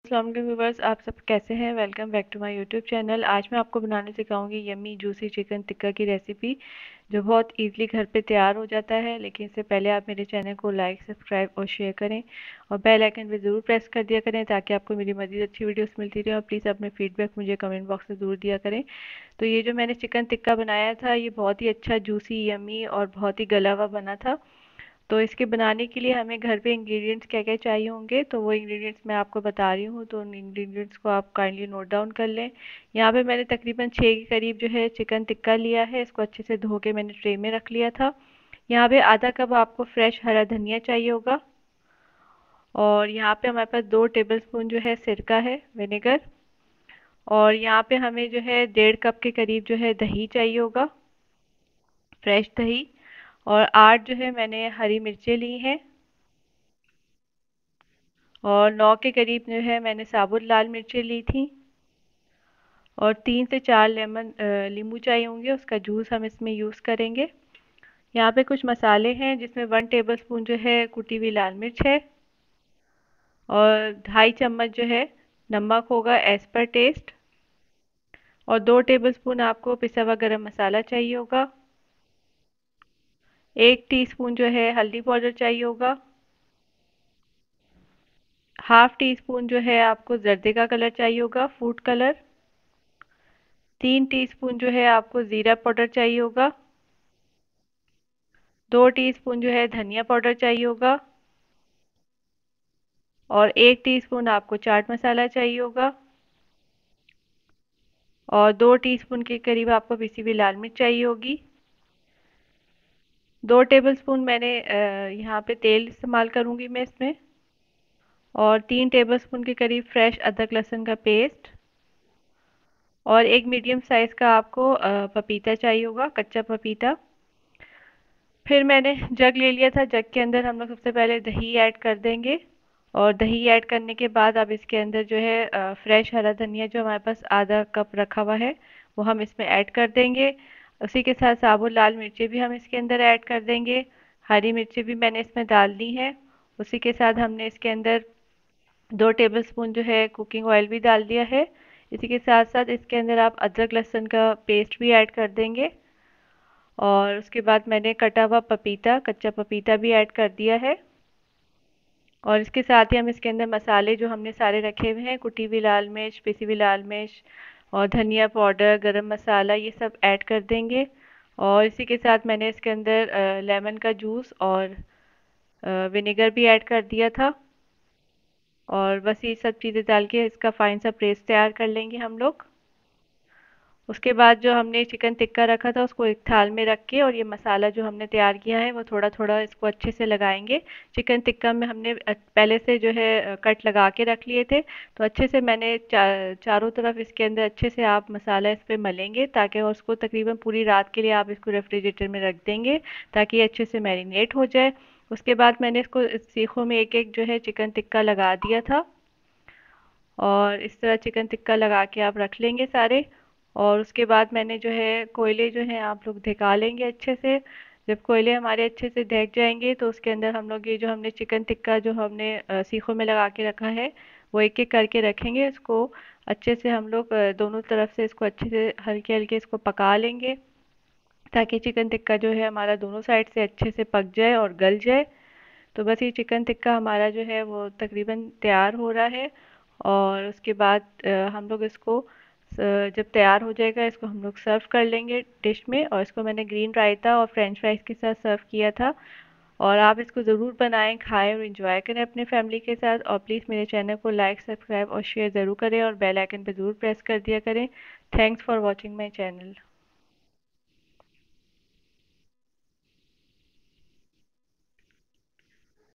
अस्सलाम वालेकुम व्यूवर्स, आप सब कैसे हैं। Welcome back to my YouTube channel. आज मैं आपको बनाने सिखाऊंगी यम्मी जूसी चिकन टिक्का की रेसिपी, जो बहुत इजीली घर पे तैयार हो जाता है। लेकिन इससे पहले आप मेरे चैनल को लाइक, सब्सक्राइब और शेयर करें और बेल आइकन पे ज़रूर प्रेस कर दिया करें, ताकि आपको मेरी मज़ीद अच्छी वीडियोस मिलती रहे। और प्लीज़ अपने फीडबैक मुझे कमेंट बॉक्स में ज़रूर दिया करें। तो ये जो मैंने चिकन टिक्का बनाया था, ये बहुत ही अच्छा जूसी, यम्मी और बहुत ही गला हुआ बना था। तो इसके बनाने के लिए हमें घर पे इंग्रेडिएंट्स क्या क्या चाहिए होंगे, तो वो इंग्रेडिएंट्स मैं आपको बता रही हूँ। तो उन इंग्रेडिएंट्स को आप काइंडली नोट डाउन कर लें। यहाँ पे मैंने तकरीबन 6 के करीब जो है चिकन टिक्का लिया है। इसको अच्छे से धो के मैंने ट्रे में रख लिया था। यहाँ पे आधा कप आपको फ्रेश हरा धनिया चाहिए होगा। और यहाँ पे हमारे पास 2 टेबलस्पून जो है सिरका है, विनेगर। और यहाँ पे हमें जो है 1.5 कप के करीब जो है दही चाहिए होगा, फ्रेश दही। और 8 जो है मैंने हरी मिर्चें ली हैं। और 9 के करीब जो है मैंने साबुत लाल मिर्चें ली थी। और 3 से 4 नींबू चाहिए होंगे, उसका जूस हम इसमें यूज़ करेंगे। यहाँ पे कुछ मसाले हैं, जिसमें 1 टेबलस्पून जो है कुटी हुई लाल मिर्च है। और 2.5 चम्मच जो है नमक होगा एज पर टेस्ट। और 2 टेबलस्पून आपको पिसा हुआ गरम मसाला चाहिए होगा। 1 टीस्पून जो है हल्दी पाउडर चाहिए होगा। हाफ टी स्पून जो है आपको जर्दे का कलर चाहिए होगा, फूड कलर। 3 टीस्पून जो है आपको ज़ीरा पाउडर चाहिए होगा। 2 टीस्पून जो है धनिया पाउडर चाहिए होगा। और 1 टीस्पून आपको चाट मसाला चाहिए होगा। और 2 टीस्पून के करीब आपको पिसी हुई लाल मिर्च चाहिए होगी। 2 टेबलस्पून मैंने यहाँ पे तेल इस्तेमाल करूँगी मैं इसमें। और 3 टेबलस्पून के करीब फ्रेश अदरक लहसुन का पेस्ट। और एक मीडियम साइज़ का आपको पपीता चाहिए होगा, कच्चा पपीता। फिर मैंने जग ले लिया था। जग के अंदर हम लोग सबसे पहले दही ऐड कर देंगे। और दही ऐड करने के बाद अब इसके अंदर जो है फ्रेश हरा धनिया जो हमारे पास आधा कप रखा हुआ है, वो हम इसमें ऐड कर देंगे। उसी के साथ साबुत लाल मिर्चें भी हम इसके अंदर ऐड कर देंगे। हरी मिर्चें भी मैंने इसमें डाल दी हैं। उसी के साथ हमने इसके अंदर 2 टेबलस्पून जो है कुकिंग ऑयल भी डाल दिया है। इसी के साथ साथ इसके अंदर आप अदरक लहसुन का पेस्ट भी ऐड कर देंगे। और उसके बाद मैंने कटा हुआ पपीता, कच्चा पपीता भी ऐड कर दिया है। और इसके साथ ही हम इसके अंदर मसाले जो हमने सारे रखे हुए हैं, कुटी हुई लाल मिर्च, पिसी हुई लाल मिर्च और धनिया पाउडर, गरम मसाला, ये सब ऐड कर देंगे। और इसी के साथ मैंने इसके अंदर लेमन का जूस और विनेगर भी ऐड कर दिया था। और बस ये सब चीज़ें डाल के इसका फाइन सा पेस्ट तैयार कर लेंगे हम लोग। उसके बाद जो हमने चिकन टिक्का रखा था, उसको एक थाल में रख के और ये मसाला जो हमने तैयार किया है, वो थोड़ा थोड़ा इसको अच्छे से लगाएंगे। चिकन टिक्का में हमने पहले से जो है कट लगा के रख लिए थे। तो अच्छे से मैंने चारों तरफ इसके अंदर अच्छे से आप मसाला इस पर मलेंगे, ताकि और उसको तकरीबन पूरी रात के लिए आप इसको रेफ्रिजरेटर में रख देंगे, ताकि ये अच्छे से मैरिनेट हो जाए। उसके बाद मैंने इसको सीखों में एक एक जो है चिकन टिक्का लगा दिया था। और इस तरह चिकन टिक्का लगा के आप रख लेंगे सारे। और उसके बाद मैंने जो है कोयले जो हैं आप लोग धिका लेंगे अच्छे से। जब कोयले हमारे अच्छे से ढक जाएंगे, तो उसके अंदर हम लोग ये जो हमने चिकन टिक्का जो हमने सीखों में लगा के रखा है, वो एक एक करके रखेंगे। इसको अच्छे से हम लोग दोनों तरफ से इसको अच्छे से हल्के हल्के इसको पका लेंगे, ताकि चिकन टिक्का जो है हमारा दोनों साइड से अच्छे से पक जाए और गल जाए। तो बस ये चिकन टिक्का हमारा जो है वो तकरीबन तैयार हो रहा है। और उसके बाद हम लोग इसको जब तैयार हो जाएगा, इसको हम लोग सर्व कर लेंगे डिश में। और इसको मैंने ग्रीन रायता और फ्रेंच फ्राइज के साथ सर्व किया था। और आप इसको ज़रूर बनाएं, खाएं और इन्जॉय करें अपने फैमिली के साथ। और प्लीज़ मेरे चैनल को लाइक, सब्सक्राइब और शेयर ज़रूर करें, और बेल आइकन पर ज़रूर प्रेस कर दिया करें। Thanks for watching my channel.